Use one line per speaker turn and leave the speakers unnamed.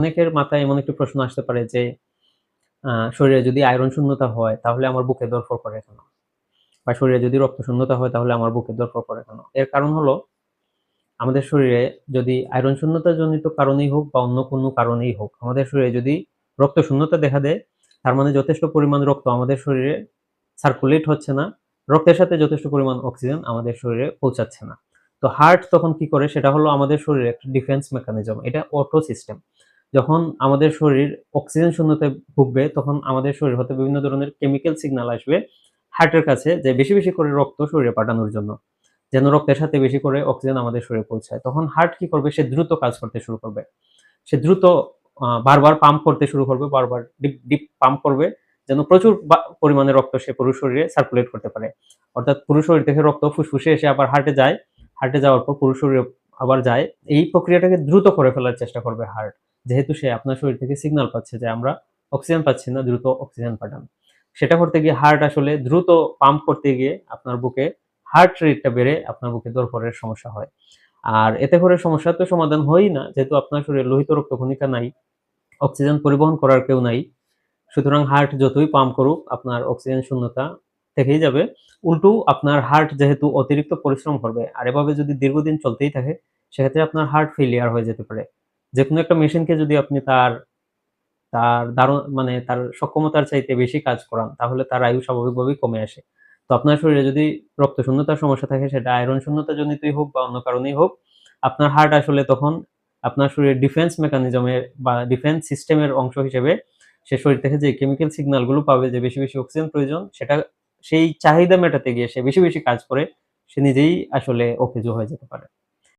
অনেকের মাথায় এমন একটি প্রশ্ন আসতে পারে যে শরীরে যদি আয়রন শূন্যতা হয় তাহলে আমার বুকে ধড়ফড় করে কেন? বা শরীরে যদি রক্ত শূন্যতা হয় তাহলে আমার বুকে ধড়ফড় করে কেন? এর কারণ হলো আমাদের শরীরে যদি আয়রন শূন্যতাজনিত কারণেই হোক বা অন্য কোনো কারণেই হোক, আমাদের শরীরে যদি রক্ত শূন্যতা দেখা দেয়, তার মানে যথেষ্ট পরিমাণ রক্ত আমাদের শরীরে সার্কুলেট হচ্ছে না। রক্তের সাথে যথেষ্ট পরিমাণ অক্সিজেন আমাদের শরীরে পৌঁছাচ্ছে না। তো হার্ট তখন কি করে? সেটা হলো আমাদের শরীরে একটা ডিফেন্স মেকানিজম। এটা অটো সিস্টেম। যখন আমাদের শরীর অক্সিজেন শূন্যতায় ভুগবে, তখন আমাদের শরীর হতে বিভিন্ন ধরনের কেমিক্যাল সিগন্যাল আসবে হার্টের কাছে যে বেশি, বেশি করে রক্ত শরীরে পাঠানোর জন্য। যেন রক্তের সাথে বেশি করে অক্সিজেন আমাদের শরীরে পৌঁছায়। তখন হার্ট কি করবে? সে দ্রুত কাজ করতে শুরু করবে। সে দ্রুত বারবার পাম্প করতে শুরু করবে, বারবার ডিপ, ডিপ পাম্প করবে যেন প্রচুর পরিমাণে রক্ত সে পুরো শরীরে সার্কুলেট করতে পারে। অর্থাৎ পুরো শরীর থেকে রক্ত ফুসফুসে এসে আবার হার্টে যায়। হার্টে যাওয়ার পর পুরো শরীরে আবার যায়। এই প্রক্রিয়াটাকে দ্রুত করে ফেলার চেষ্টা করবে হার্ট। যেহেতু সে আপনার শরীর থেকে সিগন্যাল পাচ্ছে যে আমরা অক্সিজেন পাচ্ছি না, দ্রুত অক্সিজেন পাঠান। সেটা করতে গিয়ে হার্ট আসলে দ্রুত পাম্প করতে গিয়ে আপনার বুকে হার্ট রেটটা বেড়ে আপনার বুকে ধড়ফড়ের সমস্যা হয়। আর এতে করে সমস্যার তো সমাধান হয়ই না। যেহেতু আপনার শরীরে লোহিত রক্তকণিকা নাই, অক্সিজেন পরিবহন করার কেউ নাই। সুতরাং হার্ট যতই পাম্প করুক আপনার অক্সিজেন শূন্যতা থেকেই যাবে। উল্টো আপনার হার্ট যেহেতু অতিরিক্ত পরিশ্রম করবে আর এভাবে যদি দীর্ঘদিন চলতেই থাকে, সেক্ষেত্রে আপনার হার্ট ফেইলিয়ার হয়ে যেতে পারে। যেকোনো একটা মেশিনকে যদি আপনি তার তার মানে তার সক্ষমতার চাইতে বেশি কাজ করান, তাহলে তার আয়ু স্বাভাবিকভাবেই কমে আসে। তো আপনার শরীরে যদি রক্ত শূন্যতার সমস্যা থাকে, সেটা আয়রন শূন্যতাজনিতই হোক বা অন্য কারণেই হোক, আপনার হার্ট আসলে তখন আপনার শরীরের ডিফেন্স মেকানিজম এর বা ডিফেন্স সিস্টেম এর অংশ হিসেবে সে শরীর থেকে যে কেমিক্যাল সিগন্যাল গুলো পাবে যে বেশি, বেশি অক্সিজেন প্রয়োজন, সেটা সেই চাহিদা মেটাতে গিয়ে সে বেশি, বেশি কাজ করে সে নিজেই আসলে অকেজো হয়ে যেতে পারে।